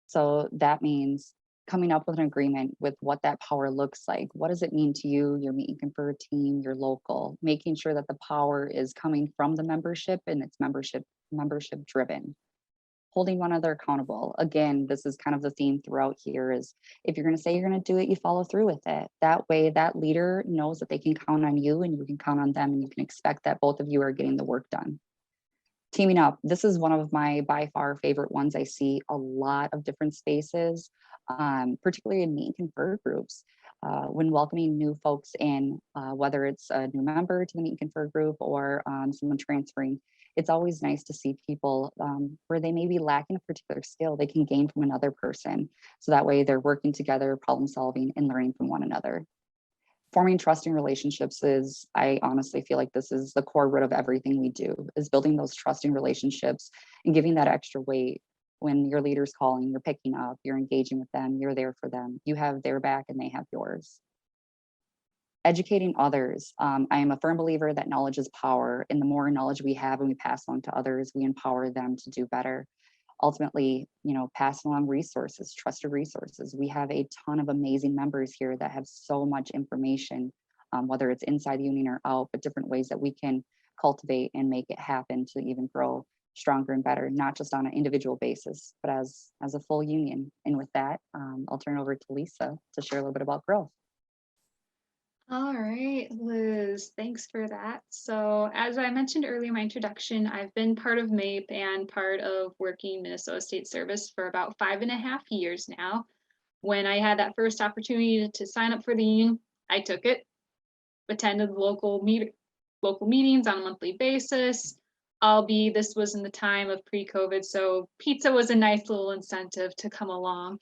So that means coming up with an agreement with what that power looks like. What does it mean to you, your meet and confer team, your local, making sure that the power is coming from the membership and it's membership driven. Holding one another accountable. Again, this is kind of the theme throughout here is if you're going to say you're going to do it, you follow through with it. That way that leader knows that they can count on you and you can count on them and you can expect that both of you are getting the work done. Teaming up. This is one of my by far favorite ones. I see a lot of different spaces, particularly in meet and confer groups. When welcoming new folks in, whether it's a new member to the meet and confer group or someone transferring, it's always nice to see people where they may be lacking a particular skill, they can gain from another person. So that way they're working together, problem solving and learning from one another. Forming trusting relationships is, I honestly feel like this is the core root of everything we do, is building those trusting relationships and giving that extra weight. When your leader's calling, you're picking up, you're engaging with them, you're there for them. You have their back and they have yours. Educating others. I am a firm believer that knowledge is power, and the more knowledge we have and we pass on to others, we empower them to do better. Ultimately, passing along resources, trusted resources. We have a ton of amazing members here that have so much information, whether it's inside the union or out, but different ways that we can cultivate and make it happen to even grow stronger and better, not just on an individual basis, but as a full union. And with that, I'll turn over to Lisa to share a little bit about growth. All right, Liz, thanks for that. So as I mentioned earlier in my introduction, I've been part of MAPE and part of working Minnesota State Service for about 5.5 years now. When I had that first opportunity to sign up for the union, I took it, attended local meetings on a monthly basis. This was in the time of pre-COVID, so pizza was a nice little incentive to come along.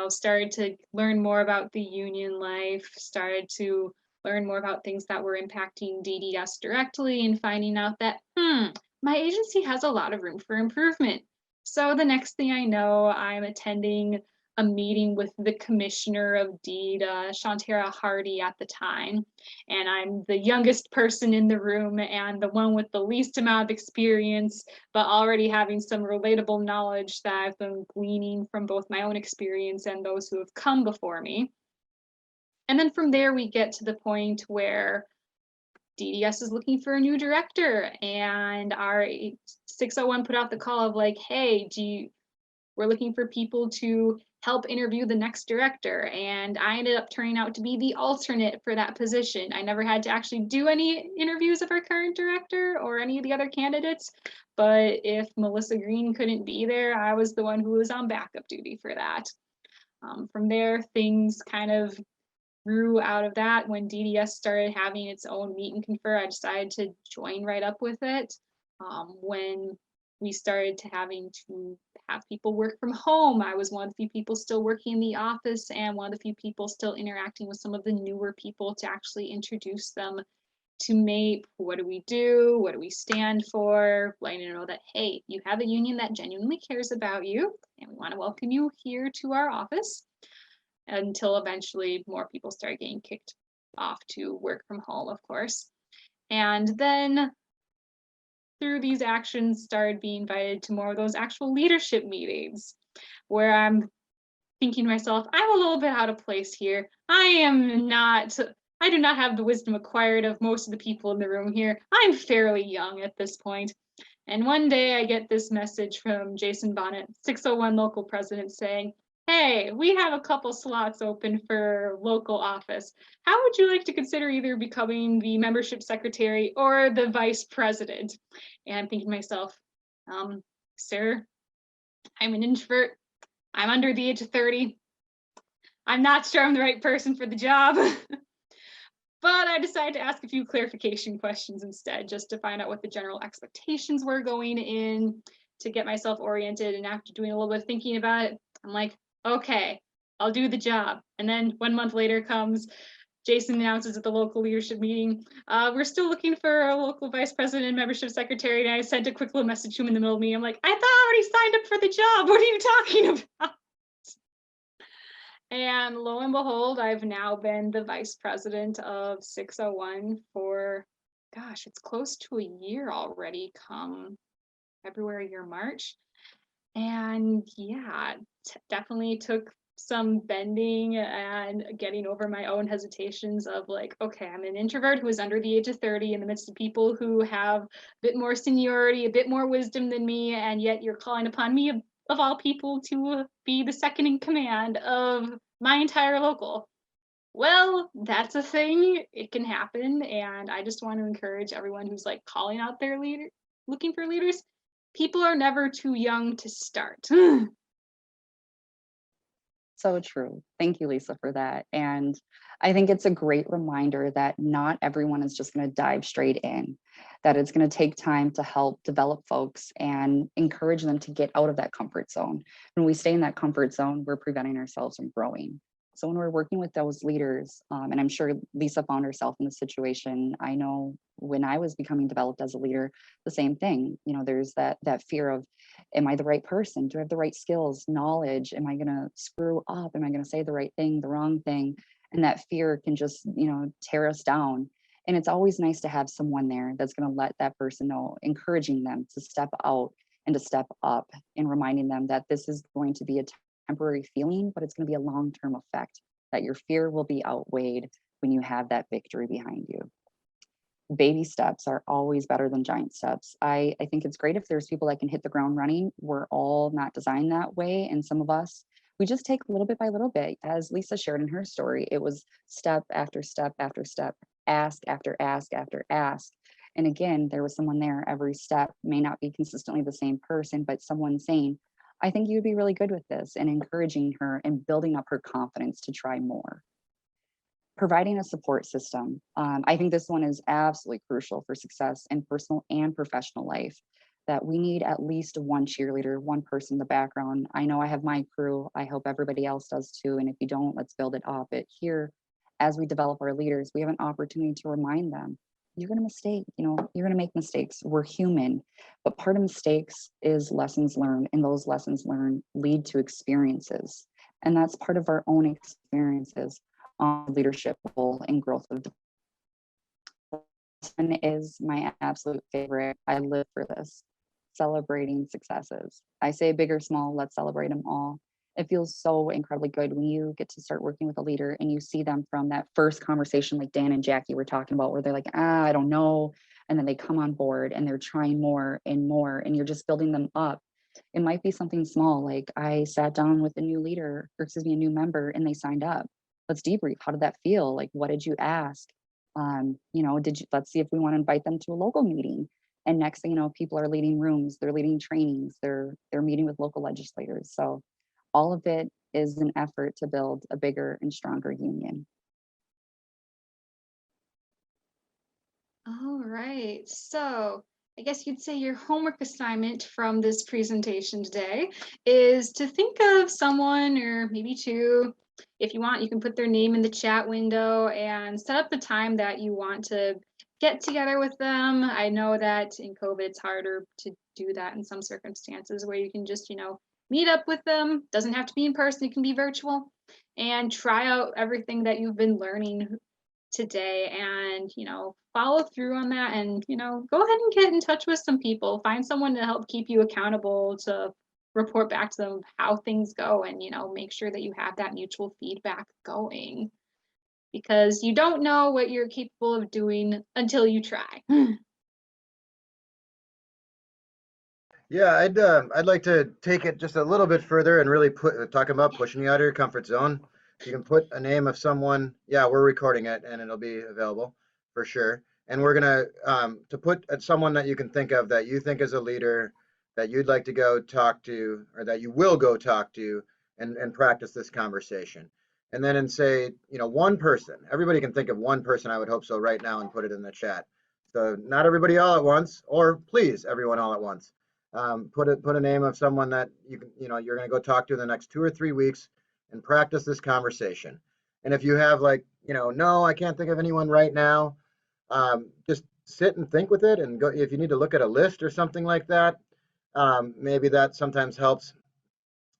Started to learn more about the union life, started to learn more about things that were impacting DDS directly and finding out that, my agency has a lot of room for improvement. So the next thing I know, I'm attending a meeting with the commissioner of DEED, Shantara Hardy at the time. And I'm the youngest person in the room and the one with the least amount of experience, but already having some relatable knowledge that I've been gleaning from both my own experience and those who have come before me. And then from there, we get to the point where DDS is looking for a new director, and our 601 put out the call of like, hey, we're looking for people to help interview the next director. And I ended up turning out to be the alternate for that position. I never had to actually do any interviews of our current director or any of the other candidates. But if Melissa Green couldn't be there, I was the one who was on backup duty for that. From there, things kind of grew out of that. When DDS started having its own meet and confer, I decided to join right up with it. When we started to having to have people work from home, I was one of the few people still working in the office and one of the few people still interacting with some of the newer people to actually introduce them to MAPE. What do we do? What do we stand for? Letting you know that, hey, you have a union that genuinely cares about you, and we want to welcome you here to our office, until eventually more people started getting kicked off to work from home, of course. And then through these actions, started being invited to more of those actual leadership meetings, where I'm thinking to myself, I'm a little bit out of place here. I do not have the wisdom acquired of most of the people in the room here. I'm fairly young at this point. And one day I get this message from Jason Bonnet, 601 local president, saying, hey, we have a couple slots open for local office. How would you like to consider either becoming the membership secretary or the vice president? And I'm thinking to myself, sir, I'm an introvert. I'm under the age of 30. I'm not sure I'm the right person for the job. But I decided to ask a few clarification questions instead, just to find out what the general expectations were going in, to get myself oriented. And after doing a little bit of thinking about it, I'm like, okay, I'll do the job. And then 1 month later comes, Jason announces at the local leadership meeting, we're still looking for a local vice president and membership secretary. And I sent a quick little message to him in the middle of the meeting. I'm like, I thought I already signed up for the job. What are you talking about? And lo and behold, I've now been the vice president of 601 for, gosh, it's close to a year already, come February or March. And yeah, definitely took some bending and getting over my own hesitations of like, okay, I'm an introvert who is under the age of 30 in the midst of people who have a bit more seniority, a bit more wisdom than me, and yet you're calling upon me of all people to be the second in command of my entire local. Well, that's a thing. It can happen. And I just want to encourage everyone who's like calling out their leader, looking for leaders. People are never too young to start. So true. Thank you, Lisa, for that. And I think it's a great reminder that not everyone is just going to dive straight in, that it's going to take time to help develop folks and encourage them to get out of that comfort zone. When we stay in that comfort zone, we're preventing ourselves from growing. So when we're working with those leaders, and I'm sure Lisa found herself in the situation, I know when I was becoming developed as a leader, the same thing. You know, there's that fear of, am I the right person? Do I have the right skills, knowledge? Am I going to screw up? Am I going to say the right thing, the wrong thing? And that fear can just, you know, tear us down. And it's always nice to have someone there that's going to let that person know, encouraging them to step out and to step up, and reminding them that this is going to be a temporary feeling, but it's going to be a long-term effect, that your fear will be outweighed when you have that victory behind you. Baby steps are always better than giant steps. I think it's great if there's people that can hit the ground running. We're all not designed that way. And some of us, we just take little bit by little bit. As Lisa shared in her story, it was step after step after step, ask after ask after ask. And again, there was someone there. Every step may not be consistently the same person, but someone saying, I think you'd be really good with this, and encouraging her and building up her confidence to try more. Providing a support system. I think this one is absolutely crucial for success in personal and professional life, that we need at least one cheerleader, one person in the background. I know I have my crew. I hope everybody else does too. And if you don't, let's build it up. But here, as we develop our leaders, we have an opportunity to remind them, you're going to mistake, you know, you're going to make mistakes. We're human, but part of mistakes is lessons learned, and those lessons learned lead to experiences. And that's part of our own experiences on leadership role and growth of the one is my absolute favorite. I live for this, celebrating successes. I say big or small, let's celebrate them all. It feels so incredibly good when you get to start working with a leader and you see them from that first conversation, like Dan and Jackie were talking about, where they're like, I don't know. And then they come on board and they're trying more and more, and you're just building them up. It might be something small, like I sat down with a new leader, or excuse me, a new member, and they signed up. Let's debrief. How did that feel? Like, what did you ask? You know, let's see if we want to invite them to a local meeting. And next thing you know, people are leading rooms, they're leading trainings, they're meeting with local legislators. So all of it is an effort to build a bigger and stronger union. All right, so I guess you'd say your homework assignment from this presentation today is to think of someone, or maybe two. If you want, you can put their name in the chat window and set up the time that you want to get together with them. I know that in COVID, it's harder to do that in some circumstances where you can just, meet up with them. Doesn't have to be in person, it can be virtual, and try out everything that you've been learning today and, follow through on that and, go ahead and get in touch with some people. Find someone to help keep you accountable to report back to them how things go and, make sure that you have that mutual feedback going because you don't know what you're capable of doing until you try. Yeah, I'd like to take it just a little bit further and really talk about pushing you out of your comfort zone. You can put a name of someone. Yeah, we're recording it and it'll be available for sure. And we're gonna to put someone that you can think of that you think is a leader that you'd like to go talk to or that you will go talk to and practice this conversation. And then say, one person. Everybody can think of one person, I would hope so right now and put it in the chat. So not everybody all at once, or please everyone all at once. Put a name of someone that you're going to go talk to in the next 2 or 3 weeks and practice this conversation. And if you have no, I can't think of anyone right now, just sit and think with it and go. If you need to look at a list or something like that, maybe that sometimes helps.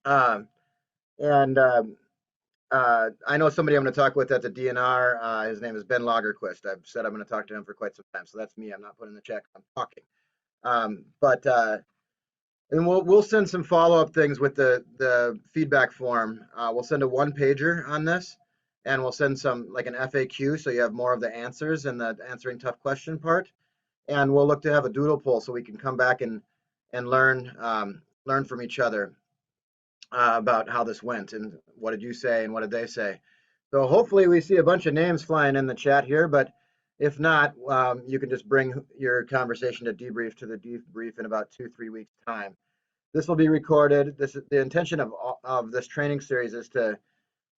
And I know somebody I'm going to talk with at the DNR. His name is Ben Lagerquist. I've said I'm going to talk to him for quite some time. So that's me. I'm not putting the check. I'm talking. And we'll send some follow-up things with the feedback form. We'll send a one-pager on this, and we'll send some like an FAQ so you have more of the answers and the answering tough question part. And we'll look to have a doodle poll so we can come back and learn from each other about how this went and what did you say and what did they say. So hopefully we see a bunch of names flying in the chat here, but if not, you can just bring your conversation to the debrief in about 2-3 weeks time. This will be recorded. The intention of this training series is to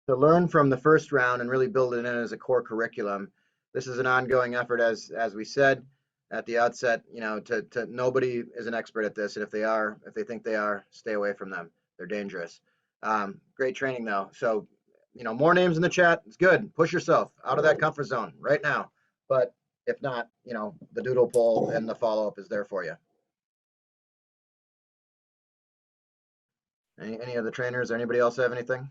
learn from the first round and really build it in as a core curriculum. This is an ongoing effort, as we said at the outset. To nobody is an expert at this, and if they think they are, stay away from them. They're dangerous. Great training though. So more names in the chat. It's good. Push yourself out of that comfort zone right now. But if not, the doodle poll and the follow-up is there for you. Any of the trainers or anybody else have anything?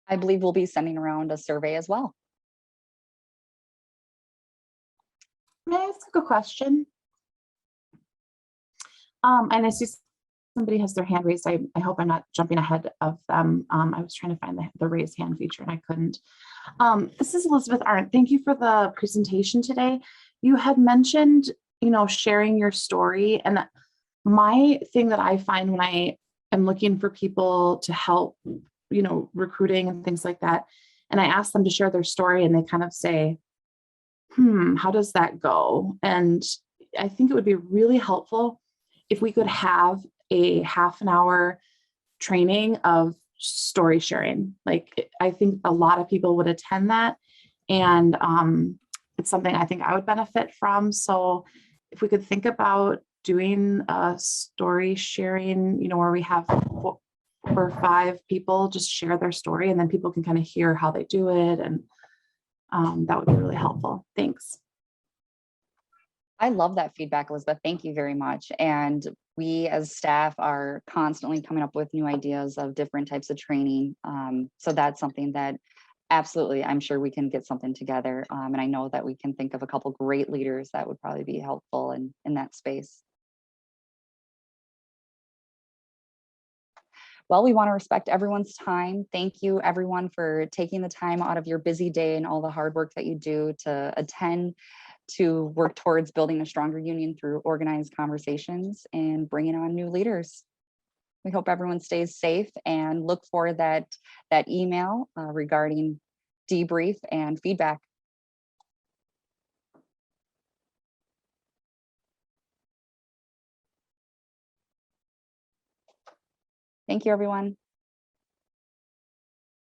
I believe we'll be sending around a survey as well. May I ask a question? And I see somebody has their hand raised. I hope I'm not jumping ahead of them. I was trying to find the raise hand feature and I couldn't. This is Elizabeth Arndt. Thank you for the presentation today. You had mentioned, sharing your story. And my thing that I find when I am looking for people to help, recruiting and things like that, and I ask them to share their story and they kind of say, how does that go? And I think it would be really helpful if we could have a half an hour training of story sharing. Like, I think a lot of people would attend that. And it's something I think I would benefit from. So if we could think about doing a story sharing, where we have 4 or 5 people just share their story and then people can kind of hear how they do it. And that would be really helpful. Thanks. I love that feedback, Elizabeth. Thank you very much. And we as staff are constantly coming up with new ideas of different types of training. So that's something that absolutely, I'm sure we can get something together. And I know that we can think of a couple great leaders that would probably be helpful in that space. Well, we want to respect everyone's time. Thank you, everyone, for taking the time out of your busy day and all the hard work that you do to attend, to work towards building a stronger union through organized conversations and bringing on new leaders. We hope everyone stays safe and look for that email regarding debrief and feedback. Thank you, everyone.